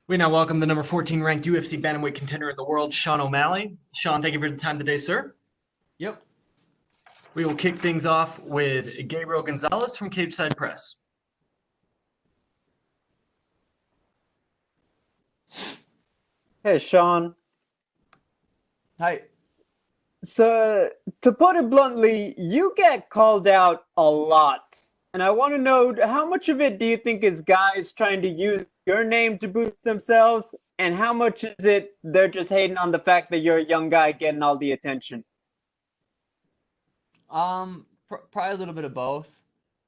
We now welcome the number 14 ranked UFC bantamweight contender in the world, Sean OMalley. Sean, thank you for the time today, sir. Yep. We will kick things off with Gabriel Gonzalez from Cage Side Press. Hey, Sean. Hi. So, to put it bluntly, you get called out a lot. And I want to know how much of it do you think is guys trying to use your name to boost themselves? And how much is it they're just hating on the fact that you're a young guy getting all the attention? Probably a little bit of both.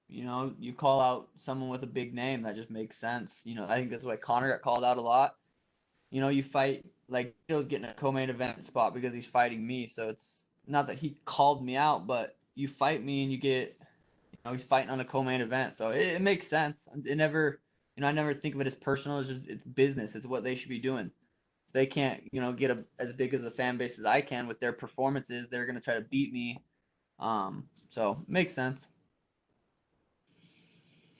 You call out someone with a big name, that just makes sense. I think that's why Conor got called out a lot. You fight like Chito's getting a co-main event spot because he's fighting me, so it's not that he called me out, but you fight me and you get, he's fighting on a co-main event, so it makes sense. It never, I never think of it as personal. It's business. It's what they should be doing. If they can't, get as big as a fan base as I can with their performances, they're gonna try to beat me. So makes sense.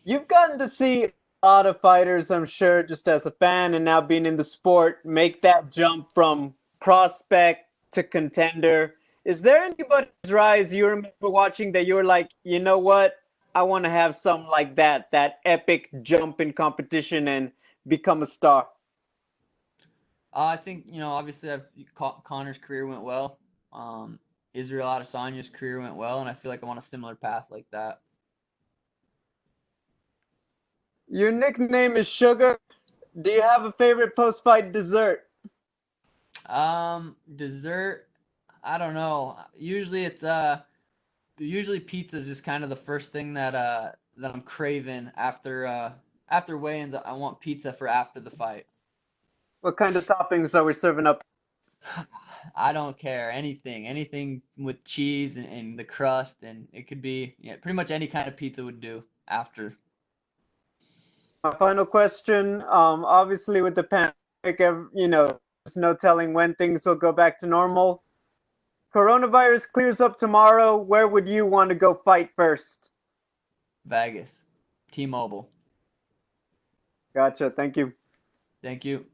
You've gotten to see a lot of fighters, I'm sure, just as a fan and now being in the sport, make that jump from prospect to contender. Is there anybody's rise you remember watching that you were like, you know what? I want to have something like that epic jump in competition and become a star. I think obviously Connor's career went well. Israel Adesanya's career went well, and I feel like I'm on a similar path like that. Your nickname is Sugar. Do you have a favorite post-fight dessert? Dessert, I don't know. Usually pizza is just kind of the first thing that I'm craving after weigh-ins. I want pizza for after the fight. What kind of toppings are we serving up? I don't care. Anything with cheese and the crust, and it could be, yeah, pretty much any kind of pizza would do after. My final question. Obviously, with the pandemic, there's no telling when things will go back to normal. Coronavirus clears up tomorrow. Where would you want to go fight first? Vegas, T-Mobile. Gotcha. Thank you. Thank you.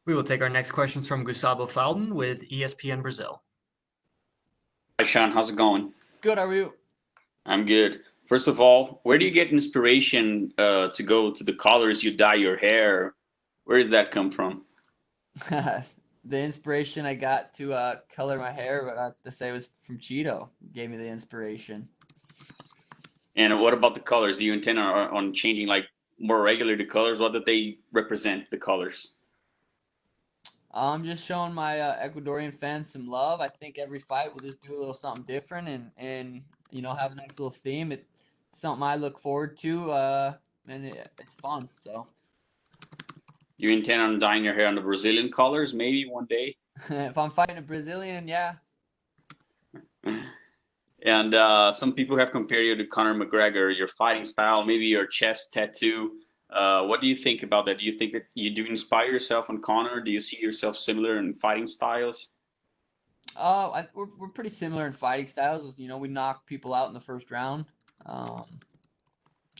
We will take our next questions from Gustavo Falden with ESPN Brazil. Hi, Sean. How's it going? Good. How are you? I'm good. First of all, where do you get inspiration to go to the colors you dye your hair? Where does that come from? The inspiration I got to color my hair, but I have to say, was from Chito. Gave me the inspiration. And what about the colors? Do you intend on changing like more regular the colors? What do they represent, the colors? I'm just showing my Ecuadorian fans some love. I think every fight we'll just do a little something different and have a nice little theme. It's something I look forward to, and it's fun. So You intend on dyeing your hair on the Brazilian colors maybe one day? if I'm fighting a Brazilian, yeah. And some people have compared you to Conor McGregor, your fighting style, maybe your chest tattoo. What do you think about that? Do you think that you do inspire yourself on Conor? Do you see yourself similar in fighting styles? We're pretty similar in fighting styles. We knock people out in the first round, um,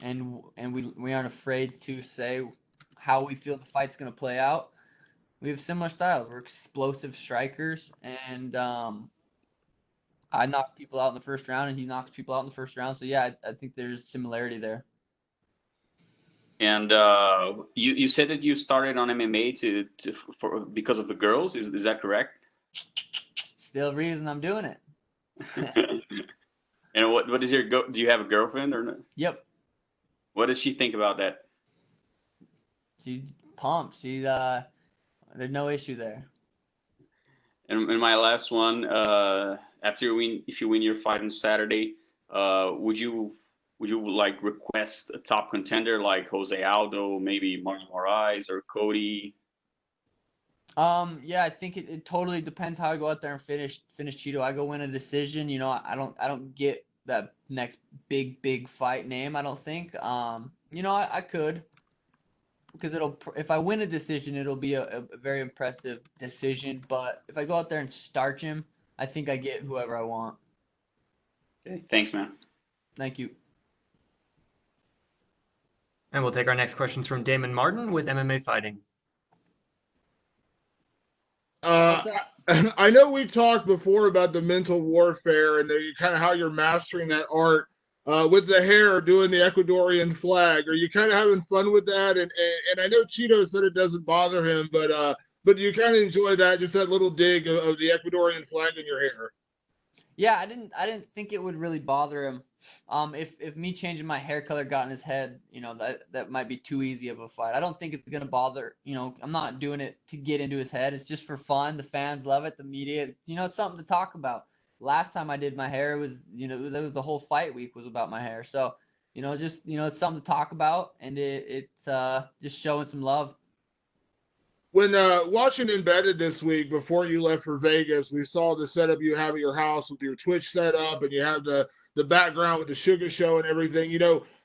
and we aren't afraid to say how we feel the fight's gonna play out. We have similar styles. We're explosive strikers, and I knock people out in the first round, and he knocks people out in the first round. So yeah, I think there's similarity there. And you said that you started on MMA for because of the girls. Is that correct? Still reason I'm doing it. And what is do you have a girlfriend or not? Yep, What does she think about that? she's pumped. There's no issue there. And my last one, after you win, if you win your fight on Saturday, would you like request a top contender like Jose Aldo, maybe Marlon Moraes or Cody? Yeah, I think it totally depends how I go out there and finish Cheeto. I go win a decision. I don't get that next big fight name. I don't think. I could, because if I win a decision, it'll be a very impressive decision. But if I go out there and starch him, I think I get whoever I want. Okay, thanks, man. Thank you. And we'll take our next questions from Damon Martin with MMA Fighting. I know we talked before about the mental warfare and kind of how you're mastering that art with the hair, doing the Ecuadorian flag. Are you kind of having fun with that? And I know Chito said it doesn't bother him, but do you kind of enjoy that, just that little dig of the Ecuadorian flag in your hair? Yeah, I didn't think it would really bother him. If me changing my hair color got in his head, that might be too easy of a fight. I don't think it's gonna bother. I'm not doing it to get into his head. It's just for fun. The fans love it. The media, it's something to talk about. Last time I did my hair, it was, that was the whole fight week was about my hair. So, it's something to talk about, and it's just showing some love. When watching Embedded this week, before you left for Vegas, we saw the setup you have at your house with your Twitch setup, and you have the background with the Sugar Show and everything.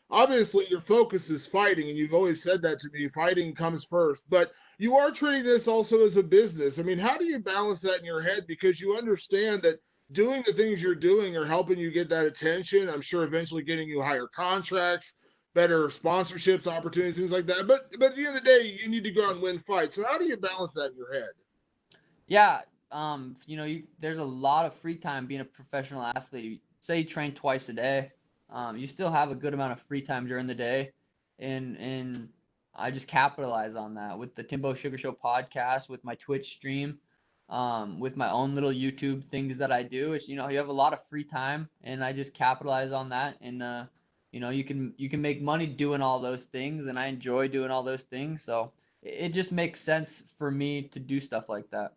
Obviously your focus is fighting, and you've always said that to me. Fighting comes first, but you are treating this also as a business. I mean, how do you balance that in your head? Because you understand that doing the things you're doing are helping you get that attention. I'm sure eventually getting you higher contracts, better sponsorships, opportunities, things like that. But at the end of the day, you need to go out and win fights. So how do you balance that in your head? Yeah, there's a lot of free time being a professional athlete. Say you train twice a day, you still have a good amount of free time during the day, and I just capitalize on that with the Timbo Sugar Show podcast, with my Twitch stream, with my own little YouTube things that I do. It's you have a lot of free time, and I just capitalize on that, and you can make money doing all those things, and I enjoy doing all those things. So it just makes sense for me to do stuff like that.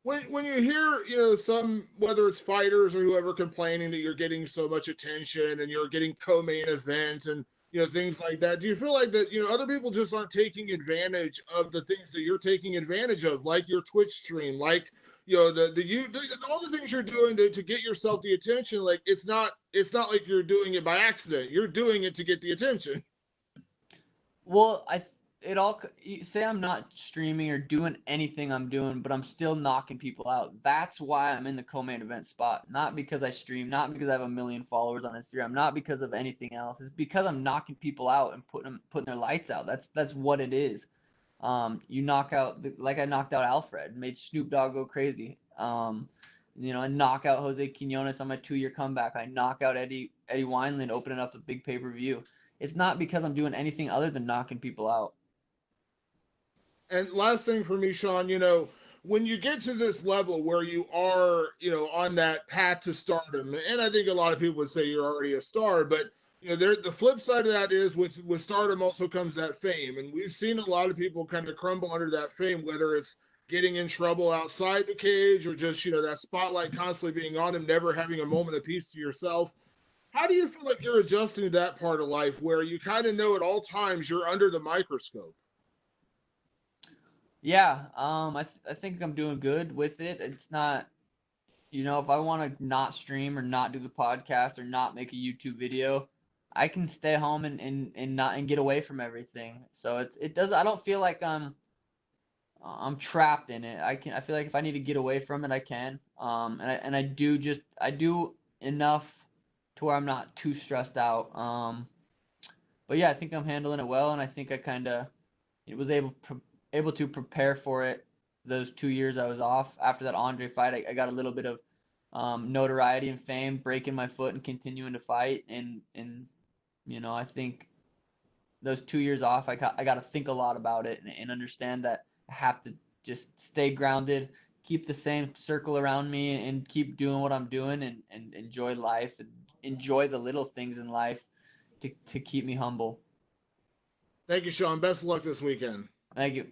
When you hear, some, whether it's fighters or whoever, complaining that you're getting so much attention and you're getting co-main events and, things like that, do you feel like that, other people just aren't taking advantage of the things that you're taking advantage of, like your Twitch stream, like, all the things you're doing to get yourself the attention? Like, it's not like you're doing it by accident. You're doing it to get the attention. Well, say I'm not streaming or doing anything I'm doing, but I'm still knocking people out. That's why I'm in the co-main event spot. Not because I stream, not because I have 1 million followers on Instagram, not because of anything else. It's because I'm knocking people out and putting their lights out. That's what it is. You knock out, like I knocked out Alfred, made Snoop Dogg go crazy. I knock out Jose Quinones on my 2-year comeback. I knock out Eddie Wineland, opening up the big pay-per-view. It's not because I'm doing anything other than knocking people out. And last thing for me, Sean, when you get to this level where you are, on that path to stardom, and I think a lot of people would say you're already a star, but the flip side of that is with stardom also comes that fame, and we've seen a lot of people kind of crumble under that fame, whether it's getting in trouble outside the cage or just that spotlight constantly being on them, never having a moment of peace to yourself. How do you feel like you're adjusting to that part of life where you kind of know at all times you're under the microscope? Yeah, I think I'm doing good with it. It's not, if I want to not stream or not do the podcast or not make a YouTube video, I can stay home and not and get away from everything. So it does. I don't feel like I'm trapped in it. I feel like if I need to get away from it, I can. And I do enough to where I'm not too stressed out. But yeah, I think I'm handling it well, and I think I kind of was able to prepare for it those 2 years I was off. After that Andre fight, I got a little bit of notoriety and fame, breaking my foot and continuing to fight. And I think those 2 years off, I got to think a lot about it and understand that I have to just stay grounded, keep the same circle around me, and keep doing what I'm doing and enjoy life and enjoy the little things in life to keep me humble. Thank you, Sean. Best of luck this weekend. Thank you.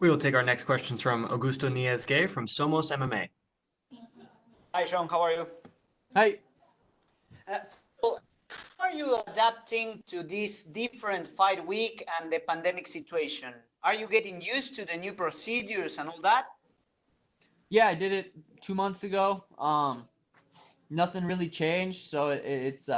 We will take our next questions from Augusto Niez-Gay from Somos MMA. Hi, Sean. How are you? Hi. So how are you adapting to this different fight week and the pandemic situation? Are you getting used to the new procedures and all that? Yeah, I did it 2 months ago. Nothing really changed, so it's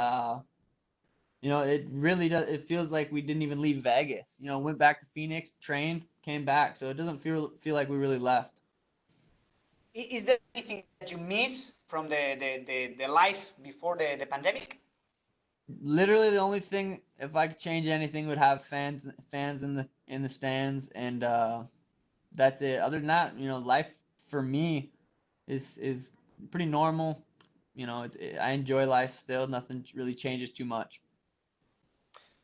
it really does. It feels like we didn't even leave Vegas. Went back to Phoenix, trained, came back, so it doesn't feel like we really left. Is there anything that you miss from the life before the pandemic? Literally, the only thing if I could change anything, would have fans in the stands, and that's it. Other than that, life for me is pretty normal. I enjoy life still. Nothing really changes too much.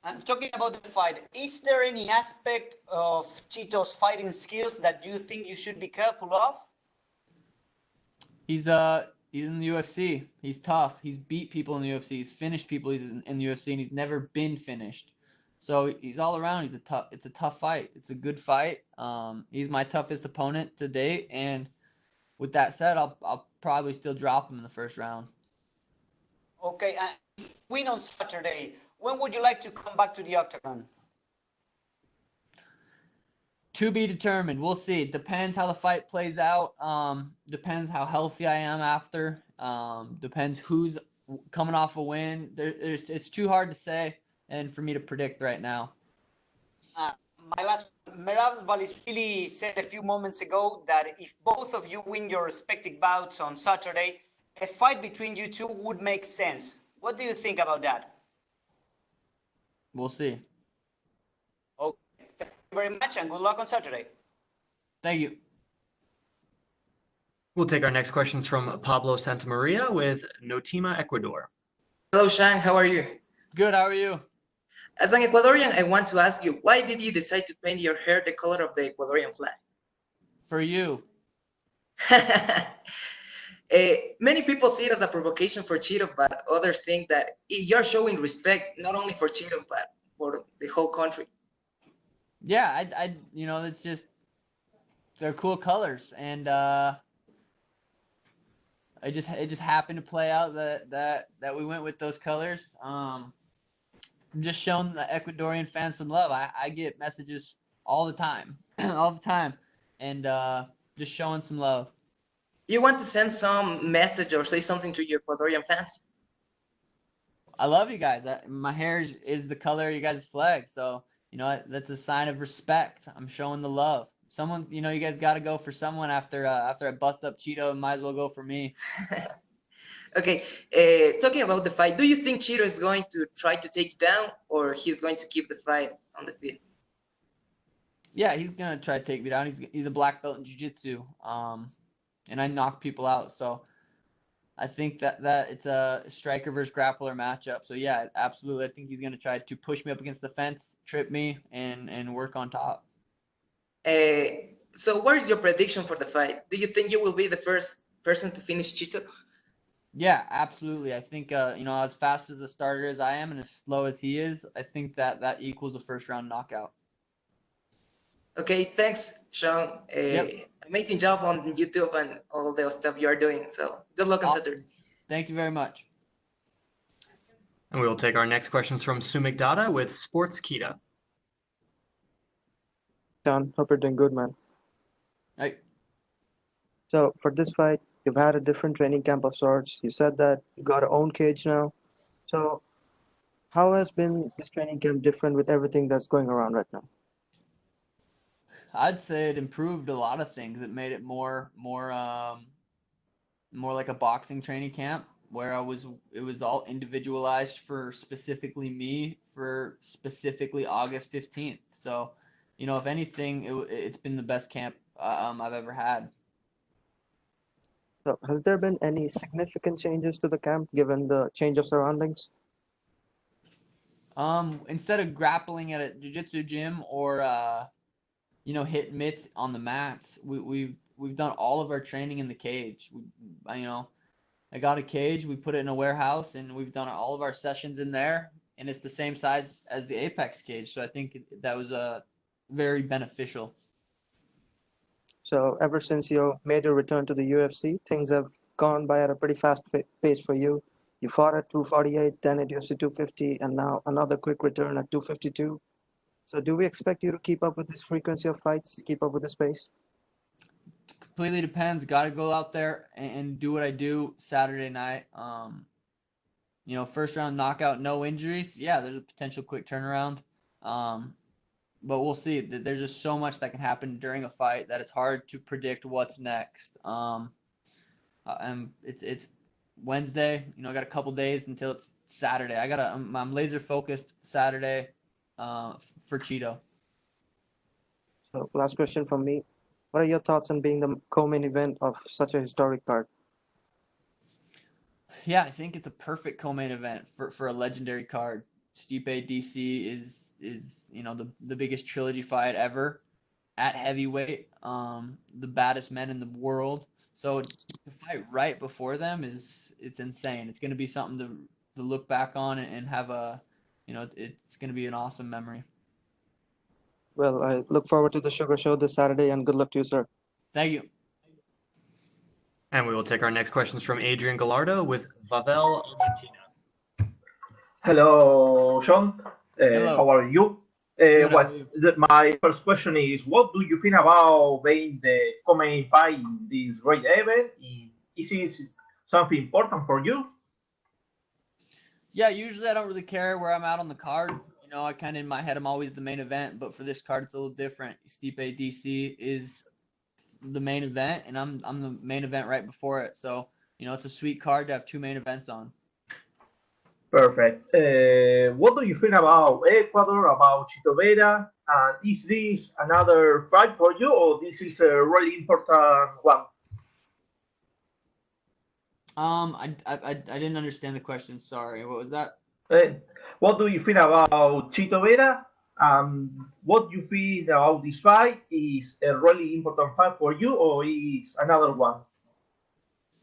And talking about the fight, is there any aspect of Chito's fighting skills that you think you should be careful of? He's in the UFC. He's tough. He's beat people in the UFC. He's finished people in the UFC, and he's never been finished. So he's all around. It's a tough fight. It's a good fight. He's my toughest opponent to date, and with that said, I'll probably still drop him in the first round. Okay, and if you win on Saturday, when would you like to come back to the octagon? To be determined. We'll see. It depends how the fight plays out. Depends how healthy I am after. Depends who's coming off a win. It's too hard to say and for me to predict right now. My last, Merab Valisvili said a few moments ago that if both of you win your respective bouts on Saturday, a fight between you two would make sense. What do you think about that? We'll see. Okay, thank you very much and good luck on Saturday. Thank you. We'll take our next questions from Pablo Santamaria with Notima, Ecuador. Hello, Sean. How are you? Good. How are you? As an Ecuadorian, I want to ask you, why did you decide to paint your hair the color of the Ecuadorian flag? For you. Many people see it as a provocation for Chito, but others think that you're showing respect not only for Chito, but for the whole country. Yeah, it's just they're cool colors, and it just happened to play out that we went with those colors. I'm just showing the Ecuadorian fans some love. I get messages all the time, and just showing some love. You want to send some message or say something to your Ecuadorian fans? I love you guys. My hair is the color of you guys' flag, so that's a sign of respect. I'm showing the love. Someone, you guys got to go for someone after I bust up Chito. Might as well go for me. Okay, talking about the fight, do you think Chito is going to try to take you down, or he's going to keep the fight on the field? Yeah, he's gonna try to take me down. He's a black belt in jiu-jitsu, and I knock people out. So I think that it's a striker versus grappler matchup. So yeah, absolutely. I think he's gonna try to push me up against the fence, trip me, and work on top. So what is your prediction for the fight? Do you think you will be the first person to finish Chito? Yeah, absolutely. I think as fast as a starter as I am and as slow as he is, I think that equals a first round knockout. Okay, thanks, Sean. Yep. Amazing job on YouTube and all the stuff you are doing. So good luck on Saturday. Thank you very much. And we will take our next questions from Sumik Dada with Sports Kita. Sean, hope you're doing good, man. Hey. So for this fight, you've had a different training camp of sorts. You said that you got your own cage now. So how has been this training camp different with everything that's going around right now? I'd say it improved a lot of things. It made it more like a boxing training camp where it was all individualized for specifically me for specifically August 15th. So, if anything, it's been the best camp I've ever had. So has there been any significant changes to the camp given the change of surroundings? Instead of grappling at a jiu-jitsu gym or hit mitts on the mats, we've done all of our training in the cage. I got a cage, we put it in a warehouse, and we've done all of our sessions in there, and it's the same size as the Apex cage. So I think that was very beneficial. So ever since you made your return to the UFC, things have gone by at a pretty fast pace for you. You fought at 248, then at UFC 250, and now another quick return at 252. So do we expect you to keep up with this frequency of fights, keep up with this pace? Completely depends. Got to go out there and do what I do Saturday night. First round knockout, no injuries. Yeah, there's a potential quick turnaround. But we'll see. There's just so much that can happen during a fight that it's hard to predict what's next. And it's Wednesday. I got a couple days until it's Saturday. I'm laser focused Saturday for Chito. So, last question from me. What are your thoughts on being the co-main event of such a historic card? Yeah, I think it's a perfect co-main event for a legendary card. Stipe DC is the biggest trilogy fight ever at heavyweight, the baddest men in the world. So to fight right before them it's insane. It's going to be something to look back on and have it's going to be an awesome memory. Well, I look forward to the Sugar Show this Saturday, and good luck to you, sir. Thank you. And we will take our next questions from Adrian Gallardo with Vavel, Argentina. Hello, Sean. Hello. How are you? Good, how are you? My first question is, what do you think about being the co-main fight in this great event? Is it something important for you? Yeah, usually I don't really care where I'm at on the card. I kind of in my head I'm always the main event, but for this card it's a little different. Stipe DC is the main event, and I'm the main event right before it. So it's a sweet card to have two main events on. Perfect. What do you think about Ecuador, about Chito Vera? And is this another fight for you, or this is a really important one? I didn't understand the question. Sorry. What was that? What do you think about Chito Vera? What do you think about this fight? Is a really important fight for you, or is another one?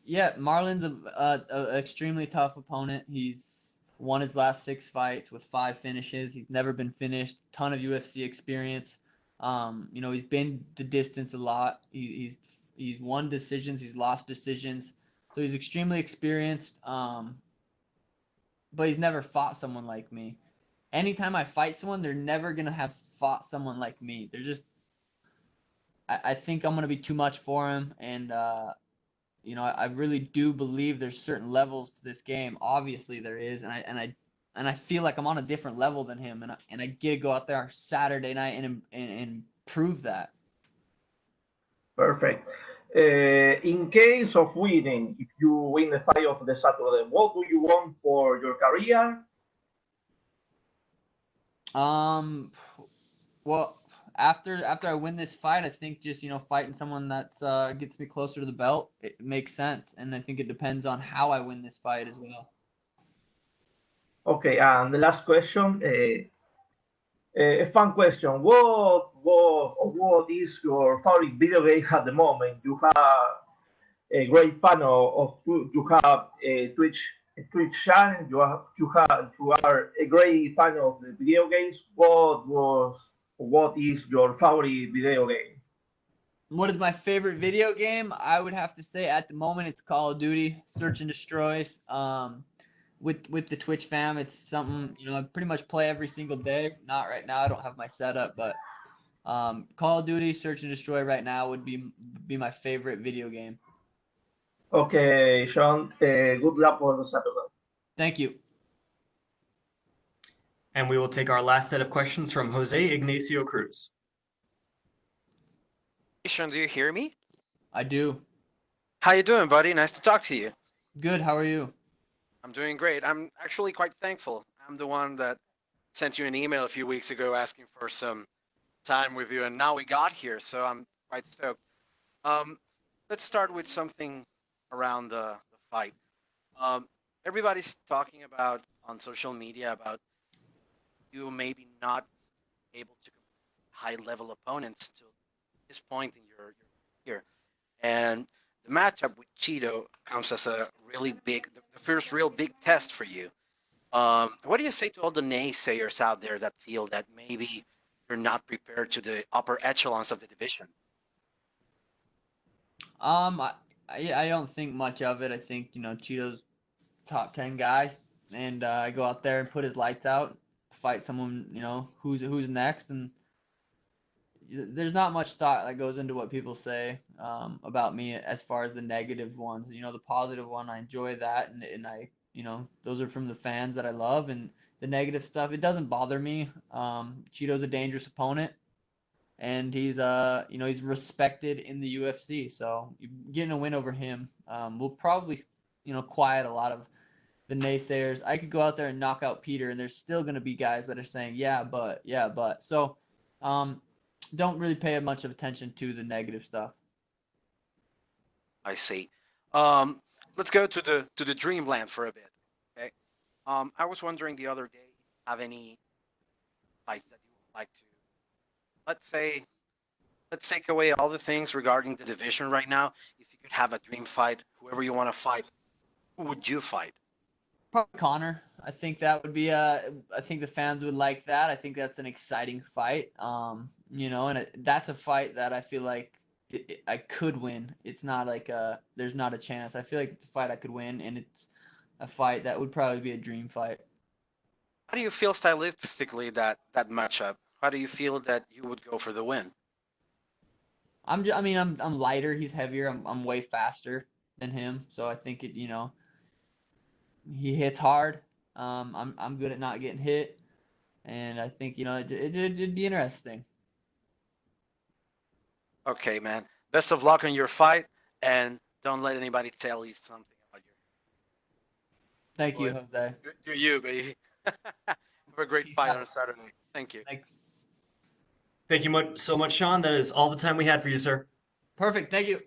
Yeah, Marlon's a extremely tough opponent. He's won his last 6 fights with 5 finishes. He's never been finished. Ton of UFC experience. He's been the distance a lot. He's won decisions. He's lost decisions. So he's extremely experienced. But he's never fought someone like me. Anytime I fight someone, they're never gonna have fought someone like me. They're just. I think I'm gonna be too much for him, and I really do believe there's certain levels to this game. Obviously there is, and I feel like I'm on a different level than him, and I get to go out there Saturday night and prove that. Perfect. In case of winning, if you win the fight of the Saturday, what do you want for your career? Well, after I win this fight, I think just fighting someone that gets me closer to the belt, it makes sense, and I think it depends on how I win this fight as well. Okay, and the last question, a fun question. What is your favorite video game at the moment? You have a great fan of you have a Twitch channel. You are a great fan of the video games. What is your favorite video game? What is my favorite video game? I would have to say at the moment it's Call of Duty, Search and Destroys. With the Twitch fam, it's something I pretty much play every single day. Not right now, I don't have my setup, but Call of Duty, Search and Destroy right now would be my favorite video game. Okay, Sean. Good luck for the Saturday. Thank you. And we will take our last set of questions from Jose Ignacio Cruz. Sean, do you hear me? I do. How you doing, buddy? Nice to talk to you. Good. How are you? I'm doing great. I'm actually quite thankful. I'm the one that sent you an email a few weeks ago asking for some time with you, and now we got here, so I'm quite stoked. Let's start with something around the fight. Everybody's talking about on social media about you maybe not able to high-level opponents to this point in your career, and the matchup with Chito comes as a really big, the first real big test for you. What do you say to all the naysayers out there that feel that maybe you're not prepared to the upper echelons of the division? I don't think much of it. I think Chito's top 10 guy, and I go out there and put his lights out, fight someone who's next, and there's not much thought that goes into what people say about me as far as the negative ones. The positive one, I enjoy that, and I those are from the fans that I love, and the negative stuff, it doesn't bother me. Chito's a dangerous opponent, and he's he's respected in the UFC, so getting a win over him will probably quiet a lot of the naysayers. I could go out there and knock out Peter, and there's still going to be guys that are saying, yeah, but. So don't really pay much of attention to the negative stuff. I see. Let's go to the dreamland for a bit. Okay. I was wondering the other day, have any fights that you would like to, let's take away all the things regarding the division right now. If you could have a dream fight, whoever you want to fight, who would you fight? Probably Conor. I think that would be I think the fans would like that. I think that's an exciting fight. And that's a fight that I feel like I could win. It's not like there's not a chance. I feel like it's a fight I could win, and it's a fight that would probably be a dream fight. How do you feel stylistically that matchup? How do you feel that you would go for the win? I'm lighter. He's heavier. I'm way faster than him. So I think he hits hard. I'm good at not getting hit, and I think it'd be interesting. Okay, man. Best of luck on your fight, and don't let anybody tell you something about your. Thank you, Jose. Do you, baby? Have a great fight on Saturday. Thank you. Thanks. Thank you so much, Sean. That is all the time we had for you, sir. Perfect. Thank you.